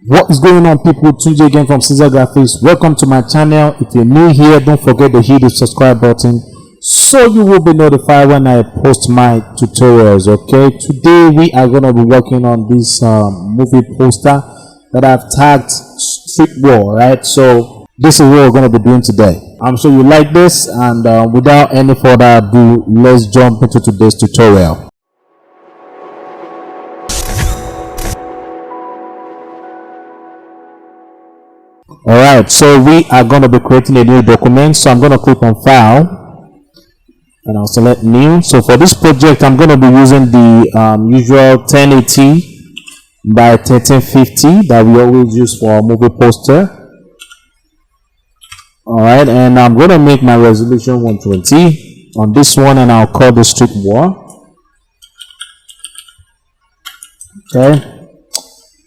What is going on, people? Tunde again from Ceasar Graphix. Welcome to my channel. If you're new here, don't forget to hit the subscribe button so you will be notified when I post my tutorials. Okay, today we are going to be working on this movie poster that I've tagged Street War, right? So this is what we're going to be doing today. I'm sure you like this, and without any further ado, let's jump into today's tutorial. Alright, so we are going to be creating a new document. So I'm going to click on File and I'll select New. So for this project, I'm going to be using the usual 1080 by 1350 that we always use for a movie poster. Alright, and I'm going to make my resolution 120 on this one, and I'll call the Street War. Okay,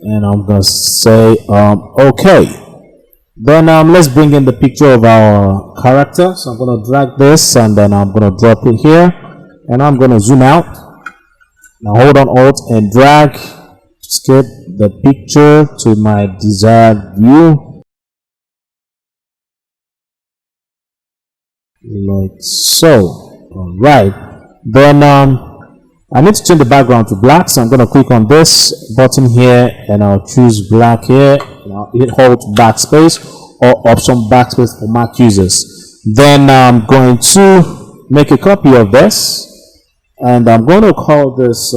and I'm going to say okay. Then let's bring in the picture of our character. So I'm going to drag this and then I'm going to drop it here, and I'm going to zoom out. Now hold on Alt and drag, skip the picture to my desired view, like so. All right, then I need to change the background to black, so I'm going to click on this button here and I'll choose black here. I'll hit Alt backspace or Option backspace for Mac users. Then I'm going to make a copy of this, and I'm going to call this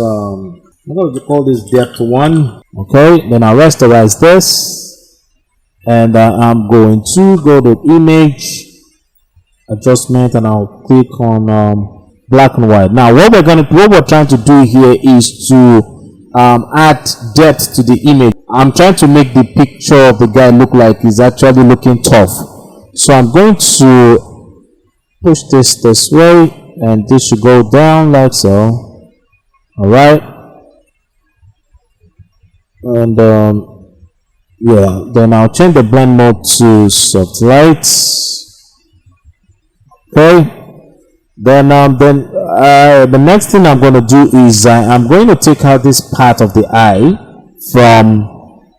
depth 1. Okay, then I'll rasterize this, and I'm going to go to image adjustment and I'll click on black and white. Now what we're trying to do here is to add depth to the image. I'm trying to make the picture of the guy look like he's actually looking tough. So I'm going to push this way, and this should go down like so. Alright, and yeah, then I'll change the blend mode to soft lights. Okay, then the next thing I'm going to do is I'm going to take out this part of the eye from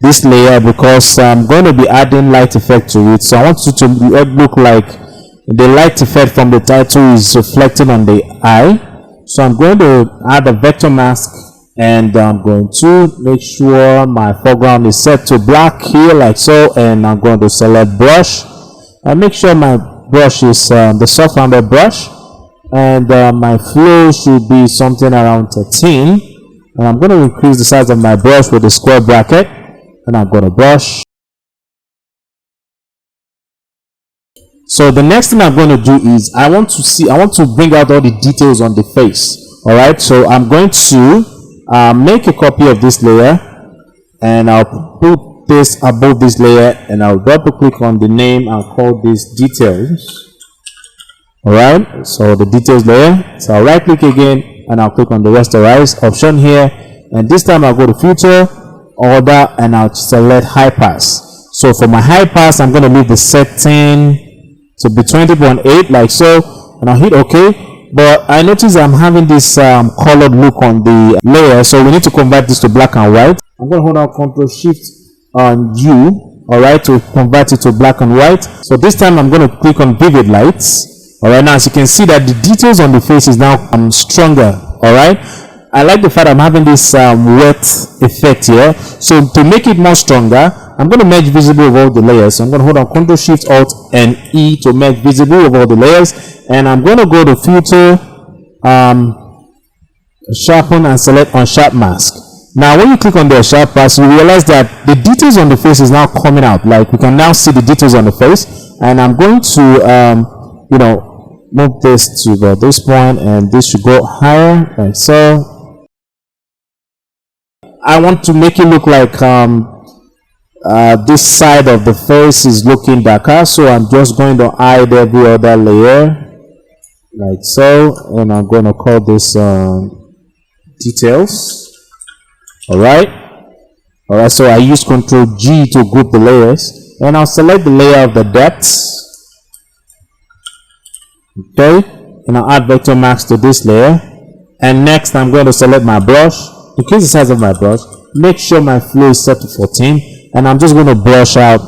this layer, because I'm going to be adding light effect to it. So I want it to look like the light effect from the title is reflecting on the eye. So I'm going to add a vector mask, and I'm going to make sure my foreground is set to black here like so, and I'm going to select brush and make sure my brush is the soft rounded brush, and my flow should be something around 13, and I'm going to increase the size of my brush with a square bracket, and I'm going to brush. So the next thing I'm going to do is I want to bring out all the details on the face. All right, so I'm going to make a copy of this layer, and I'll put this above this layer, and I'll double click on the name. I'll call this details. All right, so the details layer. So I'll right click again and I'll click on the rasterize option here, and this time I'll go to filter, order, and I'll select high pass. So for my high pass, I'm going to leave the setting to be 20.8 like so, and I'll hit OK. But I notice I'm having this colored look on the layer, so we need to convert this to black and white. I'm going to hold down Ctrl Shift on U, all right, to convert it to black and white. So this time I'm going to click on vivid lights. All right, now as you can see that the details on the face is now stronger. All right, I like the fact I'm having this wet effect here. So to make it more stronger, I'm going to make visible of all the layers. So I'm going to hold on Ctrl Shift Alt and E to make visible of all the layers, and I'm going to go to filter, sharpen, and select on sharp mask. Now when you click on the sharp mask, you realize that the details on the face is now coming out. Like we can now see the details on the face, and I'm going to move this to about this point, and this should go higher like so. I want to make it look like this side of the face is looking darker, so I'm just going to hide every other layer like so, and I'm going to call this details. All right, so I use Ctrl G to group the layers, and I'll select the layer of the depths. Okay, and I'll add vector mask to this layer, and next I'm going to select my brush, increase the size of my brush, make sure my flow is set to 14, and I'm just going to brush out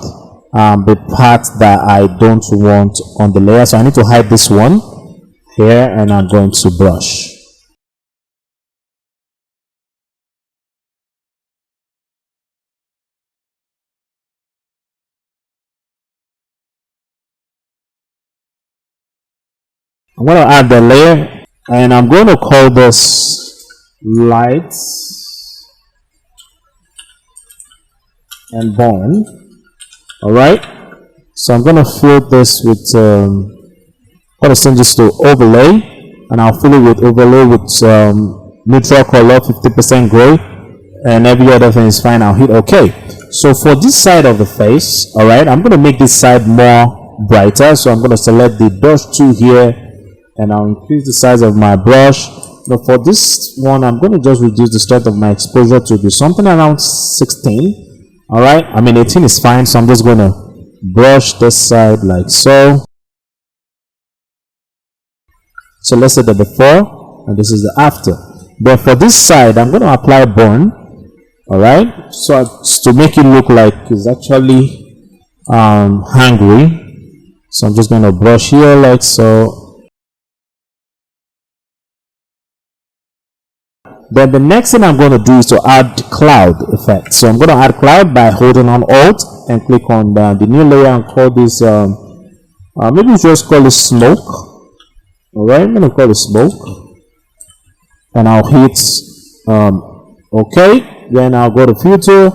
the part that I don't want on the layer. So I need to hide this one here, and I'm going to brush. I'm going to add the layer, and I'm going to call this lights and born. Alright, so I'm going to fill this with I'm going to send this to overlay, and I'll fill it with overlay with neutral color, 50% gray, and every other thing is fine. I'll hit OK. So for this side of the face, alright, I'm going to make this side more brighter. So I'm going to select the brush tool here, and I'll increase the size of my brush. Now for this one, I'm going to just reduce the strength of my exposure to be something around 16. Alright, I mean 18 is fine, so I'm just going to brush this side like so. So let's say the before, and this is the after. But for this side, I'm going to apply burn. Alright, so as to make it look like it's actually hungry. So I'm just going to brush here like so. Then the next thing I'm going to do is to add cloud effect. So I'm going to add cloud by holding on Alt and click on the new layer and call this maybe we just call it smoke. Alright, I'm going to call it smoke, and I'll hit OK. Then I'll go to filter,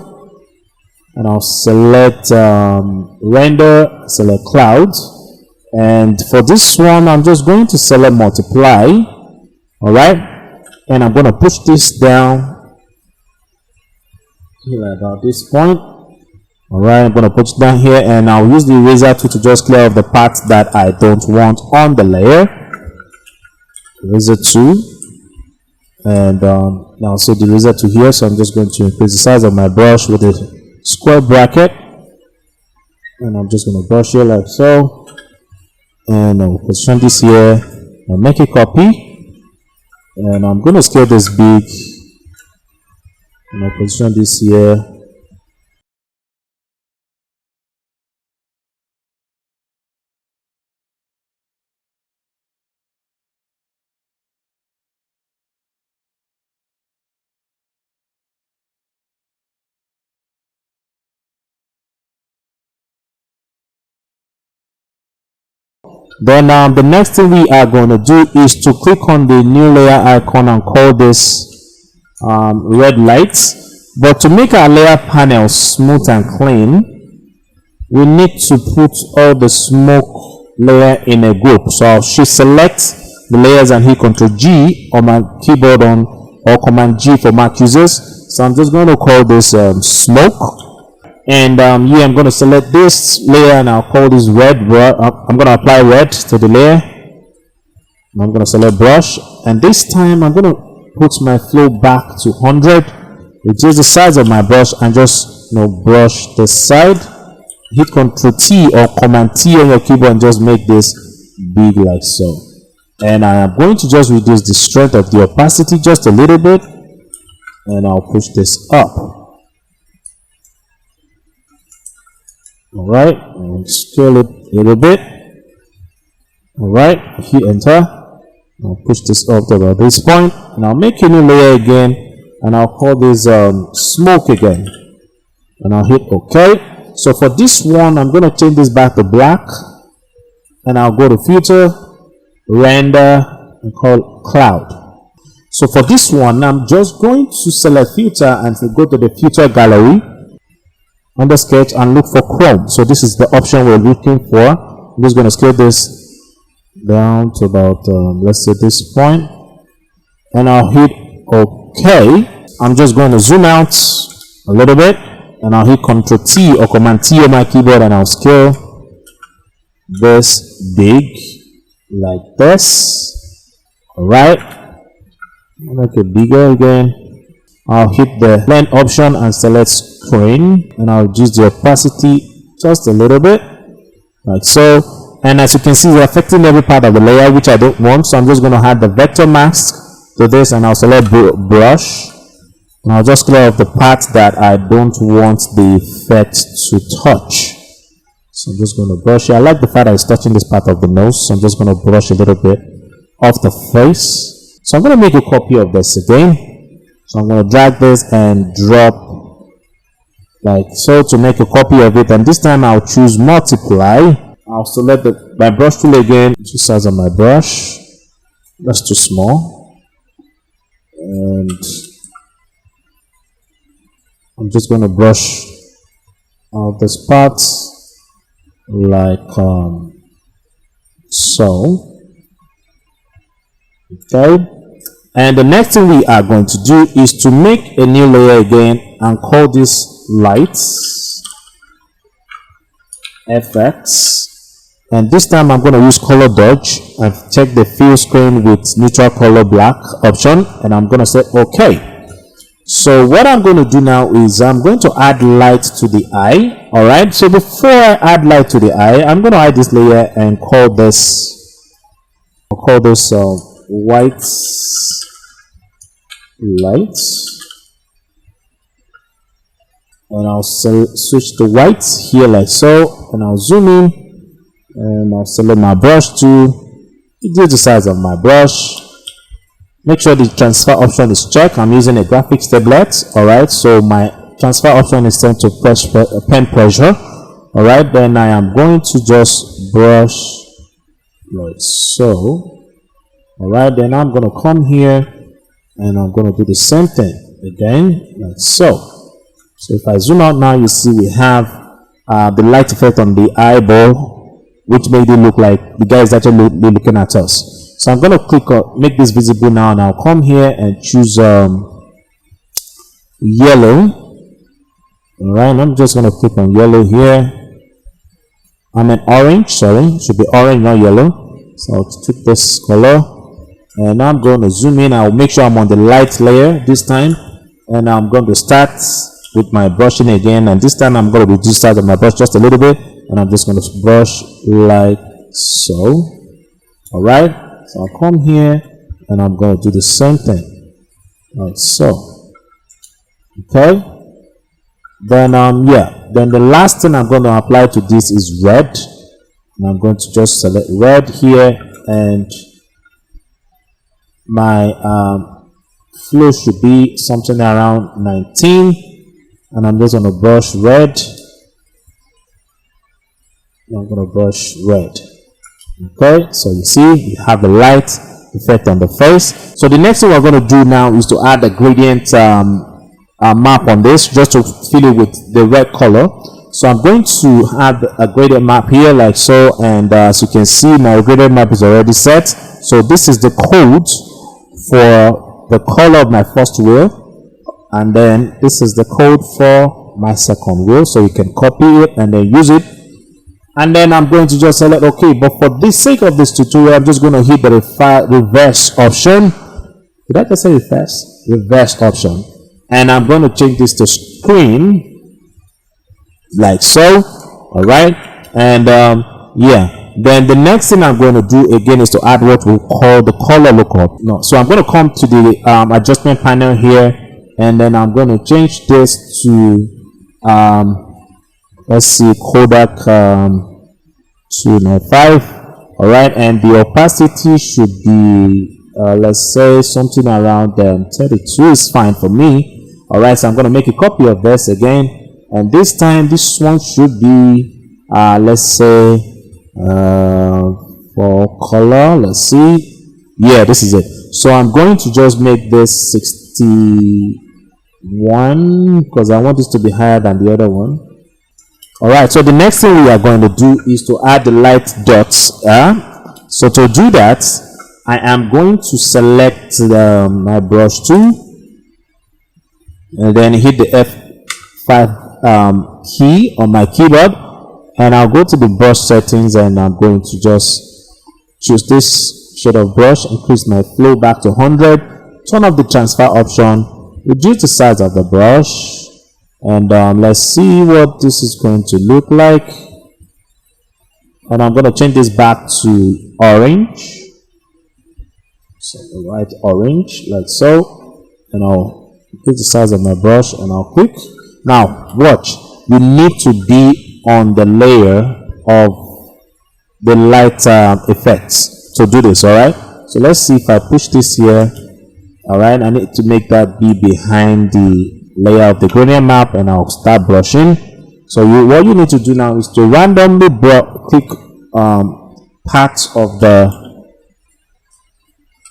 and I'll select render, select cloud, and for this one I'm just going to select multiply. Alright, and I'm going to push this down here about this point. Alright, I'm going to push it down here, and I'll use the eraser tool to just clear off the parts that I don't want on the layer. Eraser tool, and now see the eraser tool here. So I'm just going to increase the size of my brush with a square bracket, and I'm just going to brush here like so, and I'll position this here and make a copy. And I'm going to scale this big, and I'll position this here. Then the next thing we are going to do is to click on the new layer icon and call this red lights. But to make our layer panel smooth and clean, we need to put all the smoke layer in a group. So I'll select the layers and hit Ctrl G on my keyboard or Command G for Mac users. So I'm just going to call this smoke. And here I'm going to select this layer, and I'll call this red. I'm going to apply red to the layer. I'm going to select brush, and this time I'm going to put my flow back to 100, reduce the size of my brush, and just brush this side. Hit Ctrl T or Command T on your keyboard and just make this big like so. And I am going to just reduce the strength of the opacity just a little bit, and I'll push this up. Alright, and scale it a little bit. Alright, hit enter. I'll push this up to about this point, and I'll make a new layer again, and I'll call this smoke again, and I'll hit OK. So for this one, I'm going to change this back to black, and I'll go to filter, render, and call cloud. So for this one, I'm just going to select filter and go to the filter gallery under sketch and look for chrome. So this is the option we're looking for. I'm just going to scale this down to about let's say this point, and I'll hit OK. I'm just going to zoom out a little bit, and I'll hit Ctrl T or Command T on my keyboard, and I'll scale this big like this. Alright, make it bigger again. I'll hit the blend option and select screen, and I'll reduce the opacity just a little bit like so. And as you can see, we're affecting every part of the layer, which I don't want. So I'm just going to add the vector mask to this, and I'll select brush, And I'll just clear off the part that I don't want the effect to touch. So I'm just going to brush it. I like the fact that it's touching this part of the nose, so I'm just going to brush a little bit off the face. So I'm going to make a copy of this again. So I'm going to drag this and drop like so to make a copy of it, and this time I'll choose multiply. I'll select my brush tool again, two sides of my brush. That's too small, and I'm just going to brush out this part like so. Okay, and the next thing we are going to do is to make a new layer again and call this lights, effects, and this time I'm going to use color dodge and check the fill screen with neutral color black option, and I'm going to say okay. So what I'm going to do now is I'm going to add light to the eye. All right, so before I add light to the eye, I'm going to hide this layer and call this white light, and I'll switch to white here like so, and I'll zoom in and I'll select my brush tool, reduce the size of my brush. Make sure the transfer option is checked. I'm using a Graphix tablet. All right, so my transfer option is set to pen pressure. All right, then I am going to just brush like so. All right, then I'm going to come here and I'm going to do the same thing again like so. So if I zoom out now, you see we have the light effect on the eyeball, which made it look like the guy is actually looking at us. So I'm going to click on make this visible now, and I'll come here and choose yellow. All right, I'm just going to click on yellow here. I'm an orange, sorry, should be orange, not yellow. So I'll take this color and I'm going to zoom in. I'll make sure I'm on the light layer this time, and I'm going to start with my brushing again, and this time I'm going to reduce the size of my brush just a little bit, and I'm just going to brush like so. All right. So I'll come here and I'm going to do the same thing like so. Okay, then then the last thing I'm going to apply to this is red, and I'm going to just select red here, and my flow should be something around 19, and I'm just going to brush red. I'm going to brush red. Okay, so you see you have the light effect on the face. So the next thing we're going to do now is to add a gradient map on this, just to fill it with the red color. So I'm going to add a gradient map here like so, and as you can see, my gradient map is already set. So this is the code for the color of my first wheel, and then this is the code for my second wheel, so you can copy it and then use it. And then I'm going to just select okay, but for the sake of this tutorial, I'm just going to hit the reverse option. Did I just say reverse? Reverse option. And I'm going to change this to screen like so. All right, and yeah, then the next thing I'm going to do again is to add what we call the color lookup. No, so I'm going to come to the adjustment panel here, and then I'm going to change this to let's see, Kodak 295. All right, and the opacity should be let's say something around 32 is fine for me. All right, so I'm going to make a copy of this again, and this time this one should be let's say for color, let's see, yeah, this is it. So I'm going to just make this 61 because I want this to be higher than the other one. All right, so the next thing we are going to do is to add the light dots. So to do that, I am going to select my brush tool and then hit the F5 key on my keyboard, and I'll go to the brush settings, and I'm going to just choose this shade of brush, increase my flow back to 100, turn off the transfer option, reduce the size of the brush, and let's see what this is going to look like. And I'm going to change this back to orange, so right orange like so, and I'll increase the size of my brush, and I'll click. Now watch, you need to be on the layer of the light effects to do this. All right, so let's see if I push this here. All right, I need to make that be behind the layer of the gradient map, and I'll start brushing. So what you need to do now is to randomly click parts of the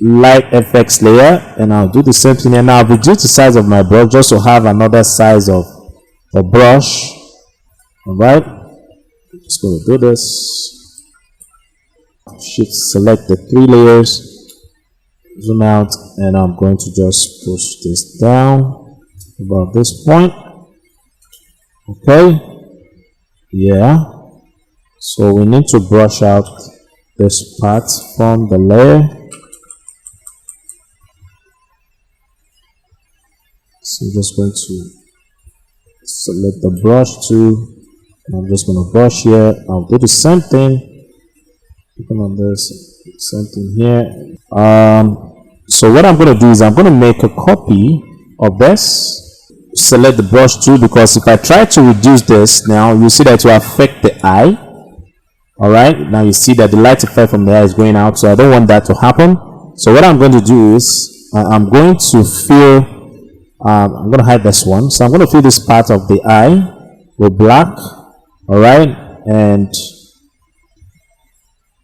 light effects layer, and I'll do the same thing. And I'll reduce the size of my brush just to have another size of the brush. All right, just going to do this. Shift select the 3 layers, zoom out, and I'm going to just push this down about this point. Okay, yeah, so we need to brush out this part from the layer. So I'm just going to select the brush too, and I'm just going to brush here. I'll do the same thing, clicking on this, same thing here. So what I'm going to do is I'm going to make a copy of this. Select the brush tool, because if I try to reduce this now, you see that it will affect the eye. All right, now you see that the light effect from the eye is going out, so I don't want that to happen. So what I'm going to do is I'm going to fill I'm going to hide this one, so I'm going to fill this part of the eye with black. All right, and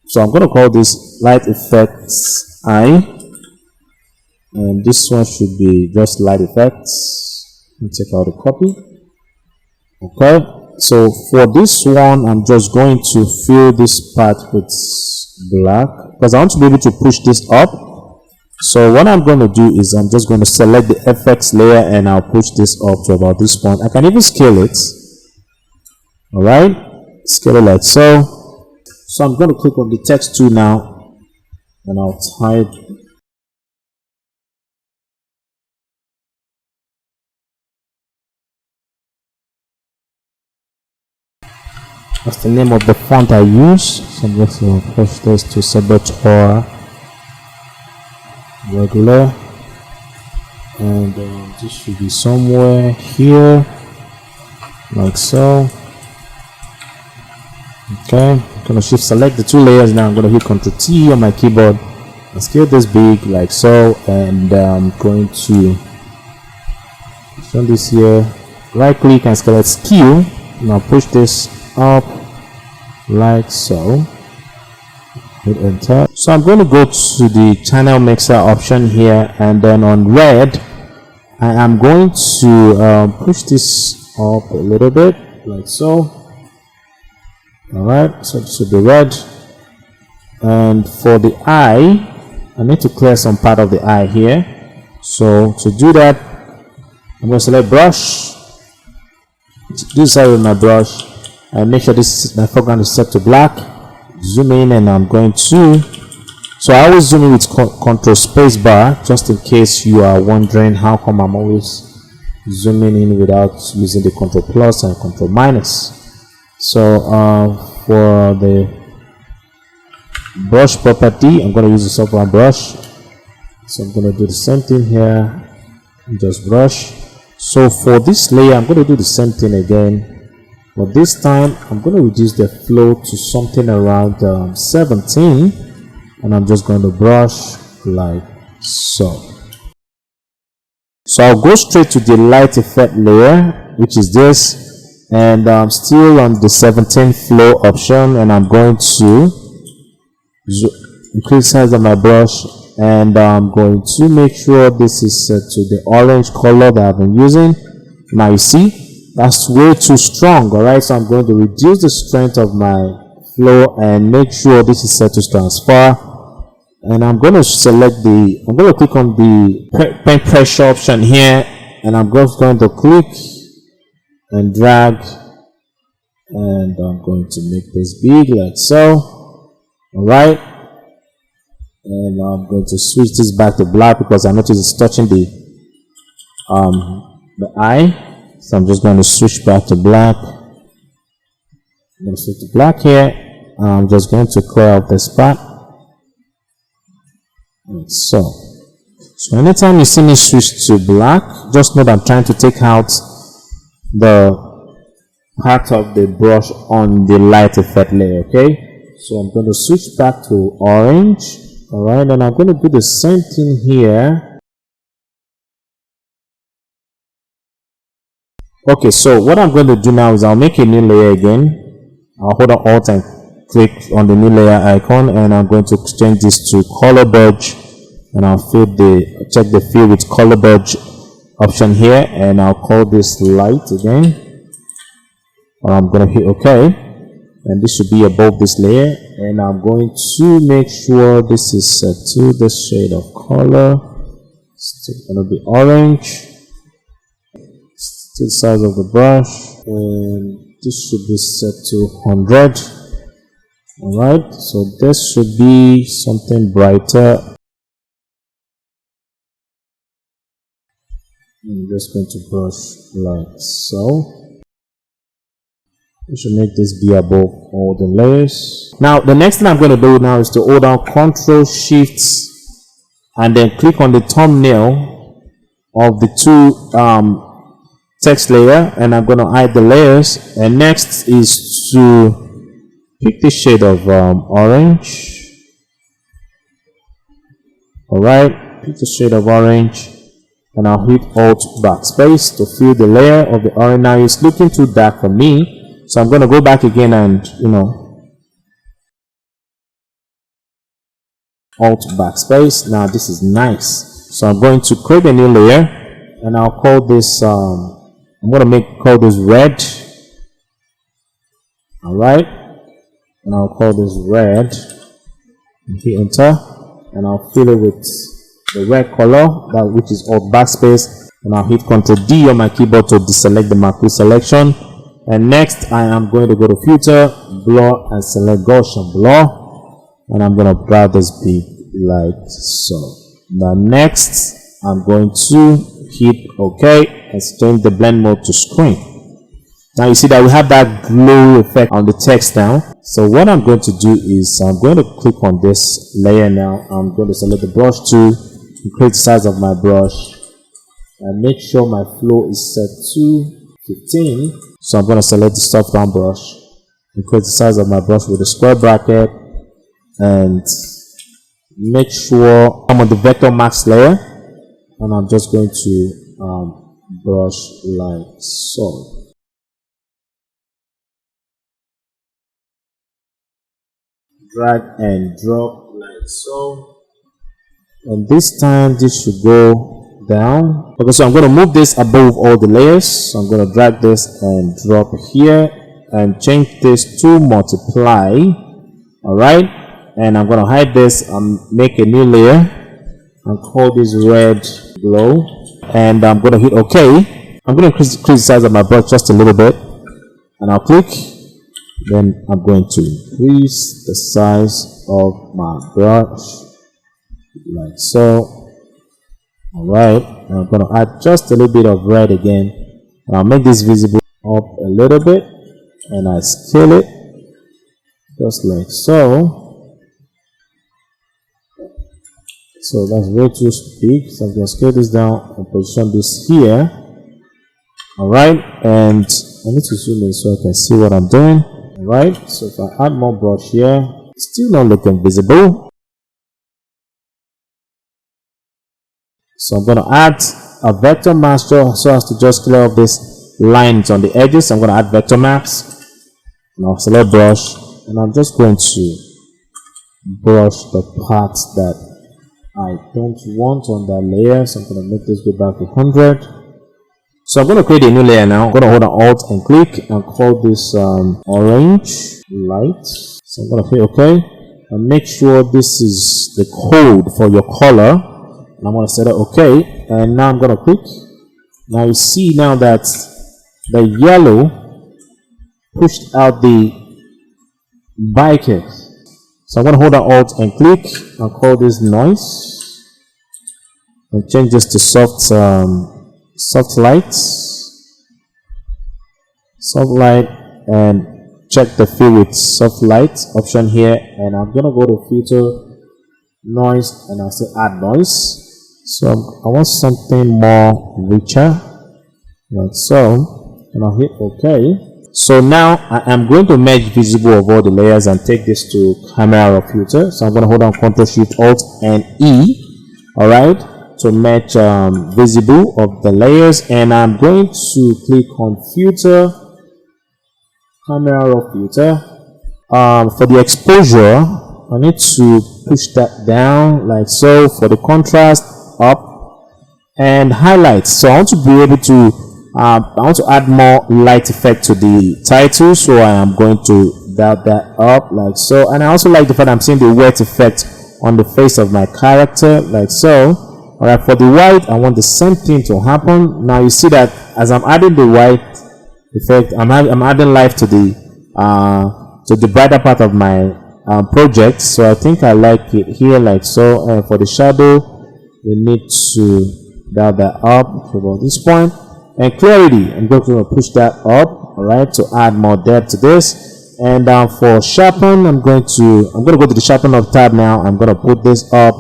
so I'm going to call this light effects eye, and this one should be just light effects. Let me take out a copy. Okay, so for this one, I'm just going to fill this part with black because I want to be able to push this up. So what I'm going to do is I'm just going to select the FX layer, and I'll push this up to about this point. I can even scale it. All right, scale it like so. So I'm going to click on the text tool now, and I'll type that's the name of the font I use. So I'm just going to push this to Ceasar regular, and this should be somewhere here like so. Okay, I'm going to shift select the 2 layers. Now I'm going to hit Ctrl T on my keyboard and scale this big like so, and I'm going to show this here, right click and select skew. Now push this up like so, hit enter. So I'm going to go to the channel mixer option here, and then on red I am going to push this up a little bit like so. All right, so this should be red. And for the eye, I need to clear some part of the eye here. So to do that, I'm going to select brush, this side with my brush, and make sure my foreground is set to black. Zoom in, and I'm going to, so I always zoom in with Ctrl space bar, just in case you are wondering how come I'm always zooming in without using the Ctrl plus and Ctrl minus. So for the brush property, I'm going to use the soft one brush. So I'm going to do the same thing here, just brush. So for this layer, I'm going to do the same thing again, but this time I'm going to reduce the flow to something around 17, and I'm just going to brush like so. So I'll go straight to the light effect layer, which is this, and I'm still on the 17 flow option, and I'm going to increase size of my brush, and I'm going to make sure this is set to the orange color that I've been using. Now you see that's way too strong. All right, so I'm going to reduce the strength of my flow and make sure this is set to transfer, and I'm going to I'm going to click on the pen pressure option here, and I'm just going to click and drag, and I'm going to make this big like so. All right, and I'm going to switch this back to black because I noticed it's touching the eye. So I'm just going to switch back to black. I'm going to switch to black here. I'm just going to clear out this spot like so. So anytime you see me switch to black, just know that I'm trying to take out the part of the brush on the light effect layer. Okay, so I'm going to switch back to orange. All right, and I'm going to do the same thing here. Okay, so what I'm going to do now is I'll make a new layer again. I'll hold on Alt and click on the new layer icon, and I'm going to change this to color budge, and I'll check the fill with color budge option here, and I'll call this light again. I'm going to hit OK, and this should be above this layer, and I'm going to make sure this is set to this shade of color. It's going to be orange. To the size of the brush, and this should be set to 100. Alright, so this should be something brighter. I'm just going to brush like so. We should make this be above all the layers. Now the next thing I'm going to do now is to hold down Ctrl Shift and then click on the thumbnail of the two text layer, and I'm going to hide the layers. And next is to pick the shade of orange. Alright, pick the shade of orange, and I'll hit Alt backspace to fill the layer of the orange. Now it's looking too dark for me, so I'm going to go back again and Alt backspace. Now this is nice, so I'm going to create a new layer, and I'll call this I'm going to call this red. Alright, and I'll call this red, and hit enter, and I'll fill it with the red color, which is Alt backspace, and I'll hit Ctrl D on my keyboard to deselect the macro selection. And next I am going to go to filter, blur, and select Gaussian blur, and I'm going to grab this big like so. Now next I'm going to hit OK and change the blend mode to screen. Now you see that we have that glow effect on the text now. So what I'm going to do is I'm going to click on this layer now. I'm going to select the brush tool, increase the size of my brush, and make sure my flow is set to 15. So I'm going to select the soft round brush, increase the size of my brush with a square bracket, and make sure I'm on the vector mask layer, and I'm just going to brush like so. Drag and drop like so, and this time this should go down. Okay, so I'm going to move this above all the layers. So I'm going to drag this and drop here and change this to multiply. Alright, and I'm going to hide this and make a new layer and call this red glow, and I'm going to hit OK. I'm going to increase the size of my brush just a little bit, and I'll click. Then I'm going to increase the size of my brush like so. Alright, I'm going to add just a little bit of red again, and I'll make this visible up a little bit, and I scale it just like so. So that's way too big, so I'm going to scale this down and position this here. Alright, and I need to zoom in so I can see what I'm doing. Alright, so if I add more brush here, it's still not looking visible. So I'm going to add a vector mask so as to just clear up these lines on the edges. I'm going to add vector mask, and I'll select brush, and I'm just going to brush the parts that I don't want on that layer. So I'm going to make this go back to 100. So I'm going to create a new layer now. I'm going to hold on Alt and click and call this orange light. So I'm going to hit OK and make sure this is the code for your color. And I'm going to set it OK. And now I'm going to click. Now you see now that the yellow pushed out the biker. So I'm going to hold on Alt and click and call this noise and change this to soft light, and check the fill with soft light option here, and I'm gonna go to filter, noise, and I'll say add noise. So I want something more richer, like so, and I'll hit OK. So now I am going to merge visible of all the layers and take this to camera raw filter. So I'm going to hold on Ctrl Shift Alt and E, all right, to match visible of the layers, and I'm going to click on filter, camera raw filter. For the exposure, I need to push that down like so. For the contrast, up, and highlights. So I want to be able to I want to add more light effect to the title, so I am going to dial that up like so. And I also like the fact I'm seeing the wet effect on the face of my character like so. All right, for the white, I want the same thing to happen. Now you see that as I'm adding the white effect, I'm adding life to the brighter part of my project. So I think I like it here like so. And for the shadow, we need to dial that up to about this point. And clarity, I'm going to push that up, all right, to add more depth to this. And for sharpen, I'm going to go to the sharpen up tab now. I'm going to put this up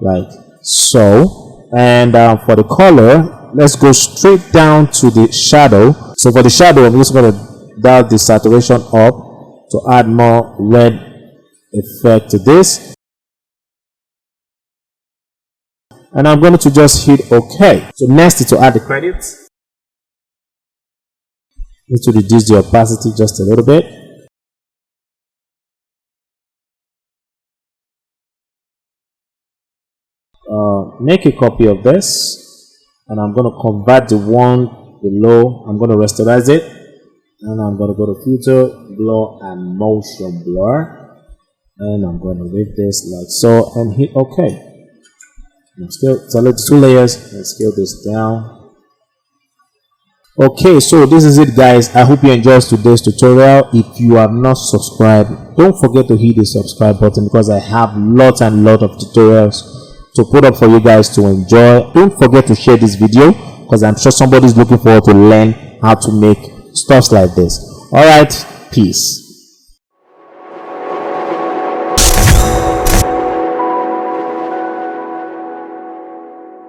like so. And for the color, let's go straight down to the shadow. So for the shadow, I'm just going to dial the saturation up to add more red effect to this. And I'm going to just hit OK. So next is to add the credits. Need to reduce the opacity just a little bit. Make a copy of this, and I'm going to convert the one below. I'm going to rasterize it, and I'm going to go to filter, blur, and motion blur, and I'm going to leave this like so and hit OK. Select 2 layers and scale this down. Okay, so this is it, guys. I hope you enjoyed today's tutorial. If you have not subscribed, don't forget to hit the subscribe button, because I have lots and lots of tutorials to put up for you guys to enjoy. Don't forget to share this video, because I'm sure somebody's looking forward to learn how to make stuff like this. All right, peace.